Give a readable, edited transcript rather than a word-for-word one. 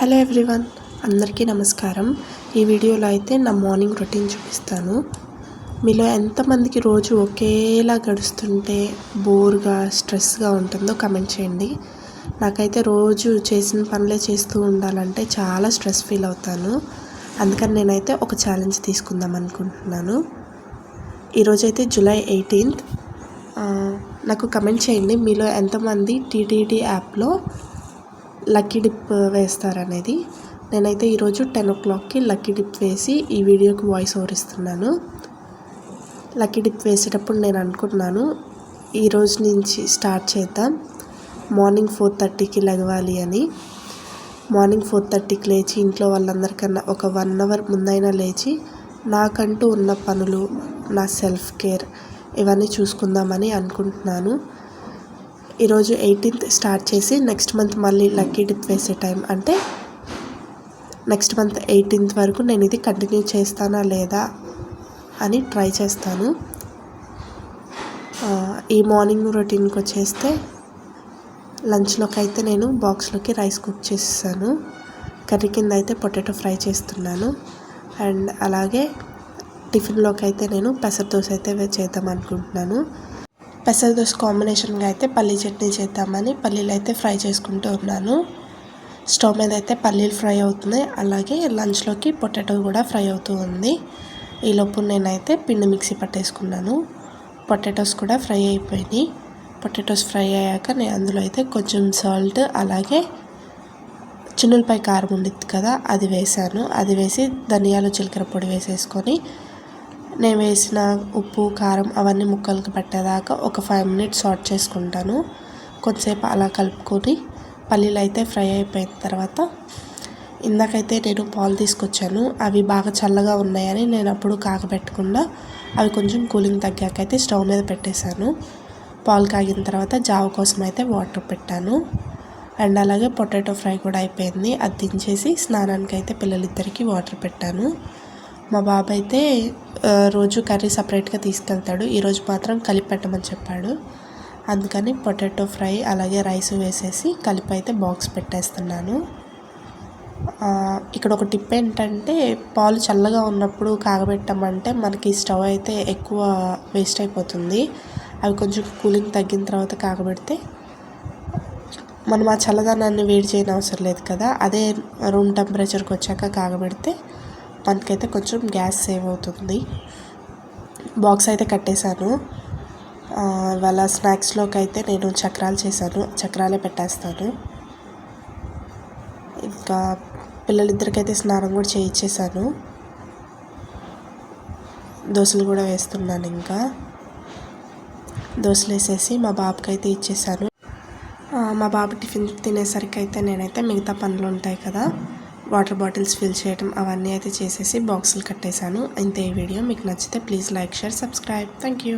Hello everyone, అందరికీ నమస్కారం. ఈ వీడియోలో అయితే నా మార్నింగ్ రొటీన్ చూపిస్తాను. మీలో ఎంతమందికి రోజు ఒకేలా గడుస్తుంటే బోర్గా స్ట్రెస్గా ఉంటుందో కమెంట్ చేయండి. నాకైతే రోజు చేసిన పనులే చేస్తూ ఉండాలంటే చాలా స్ట్రెస్ ఫీల్ అవుతాను. అందుకని నేనైతే ఒక ఛాలెంజ్ తీసుకుందాం అనుకుంటున్నాను. ఈరోజైతే జూలై 18th. నాకు కమెంట్ చేయండి, మీలో ఎంతమంది టీటీడీ యాప్లో లక్కీ డిప్ వేస్తారనేది. నేనైతే ఈరోజు 10 o'clockకి లక్కీ డిప్ వేసి ఈ వీడియోకి వాయిస్ ఓవర్ ఇస్తున్నాను. లక్కీ డిప్ వేసేటప్పుడు నేను అనుకుంటున్నాను, ఈరోజు నుంచి స్టార్ట్ చేద్దాం, మార్నింగ్ 4:30కి లెగవాలి అని. మార్నింగ్ 4:30కి లేచి ఇంట్లో వాళ్ళందరికన్నా ఒక 1 hour ముందైనా లేచి నాకంటూ ఉన్న పనులు, నా సెల్ఫ్ కేర్ ఇవన్నీ చూసుకుందామని అనుకుంటున్నాను. ఈరోజు 18th స్టార్ట్ చేసి నెక్స్ట్ మంత్ మళ్ళీ లక్కీ డిప్ వేసే టైం అంటే నెక్స్ట్ మంత్ 18th వరకు నేను ఇది కంటిన్యూ చేస్తానా లేదా అని ట్రై చేస్తాను. ఈ మార్నింగ్ రొటీన్కి వచ్చేస్తే లంచ్లోకి అయితే నేను బాక్స్లోకి రైస్ కుక్ చేస్తాను. కర్రీ కింద అయితే పొటాటో ఫ్రై చేస్తున్నాను. అండ్ అలాగే టిఫిన్లోకి అయితే నేను పెసర దోశ అయితే చేద్దాం అనుకుంటున్నాను. పెసర దోశ కాంబినేషన్గా అయితే పల్లీ చట్నీ చేద్దామని పల్లీలు అయితే ఫ్రై చేసుకుంటూ ఉన్నాను. స్టవ్ మీద అయితే పల్లీలు ఫ్రై అవుతున్నాయి, అలాగే లంచ్లోకి పొటాటో కూడా ఫ్రై అవుతూ ఉంది. ఈలోపు నేనైతే పిండి మిక్సీ పట్టేసుకున్నాను. పొటాటోస్ కూడా ఫ్రై అయిపోయినాయి. పొటాటోస్ ఫ్రై అయ్యాక నేను అందులో అయితే కొంచెం సాల్ట్, అలాగే చిన్నులపై కారం ఉండిద్ది కదా, అది వేసాను. అది వేసి ధనియాలు జీలకర్ర పొడి వేసేసుకొని నేను వేసిన ఉప్పు కారం అవన్నీ ముక్కలకు పట్టేదాకా ఒక 5 minutes సాట్ చేసుకుంటాను. కొద్దిసేపు అలా కలుపుకొని పల్లీలు అయితే ఫ్రై అయిపోయిన తర్వాత ఇందాకైతే నేను పాలు తీసుకొచ్చాను. అవి బాగా చల్లగా ఉన్నాయని నేను అప్పుడు కాగబెట్టకుండా అవి కొంచెం కూలింగ్ తగ్గాకైతే స్టవ్ మీద పెట్టేశాను. పాలు కాగిన తర్వాత జావ కోసం అయితే వాటర్ పెట్టాను. అండ్ అలాగే పొటాటో ఫ్రై కూడా అయిపోయింది. అది దించేసి స్నానానికి అయితే పిల్లలిద్దరికీ వాటర్ పెట్టాను. మా బాబు అయితే రోజు కర్రీ సపరేట్గా తీసుకెళ్తాడు, ఈరోజు మాత్రం కలిపి పెట్టమని చెప్పాడు. అందుకని పొటాటో ఫ్రై అలాగే రైస్ వేసేసి కలిపి అయితే బాక్స్ పెట్టేస్తున్నాను. ఇక్కడ ఒక టిప్ ఏంటంటే, పాలు చల్లగా ఉన్నప్పుడు కాగబెట్టామంటే మనకి స్టవ్ అయితే ఎక్కువ వేస్ట్ అయిపోతుంది. అవి కొంచెం కూలింగ్ తగ్గిన తర్వాత కాగబెడితే మనం ఆ చల్లదనాన్ని వేడి చేయని అవసరం లేదు కదా. అదే రూమ్ టెంపరేచర్కి వచ్చాక కాగబెడితే మనకైతే కొంచెం గ్యాస్ సేవ్ అవుతుంది. బాక్స్ అయితే కట్టేశాను. ఇవాళ స్నాక్స్లోకి అయితే నేను చక్రాలు చేశాను, చక్రాలే పెట్టేస్తాను. ఇంకా పిల్లలిద్దరికైతే స్నానం కూడా చేయించేశాను. దోశలు కూడా వేస్తున్నాను. ఇంకా దోశలు వేసేసి మా బాబుకి అయితే ఇచ్చేసాను. మా బాబు టిఫిన్ తినేసరికి అయితే నేనైతే మిగతా పనులు ఉంటాయి కదా, వాటర్ బాటిల్స్ ఫిల్ చేయడం అవన్నీ అయితే చేసేసి బాక్సులు కట్టేశాను. ఇంతే ఈ వీడియో. మీకు నచ్చితే please like, share, subscribe. Thank you.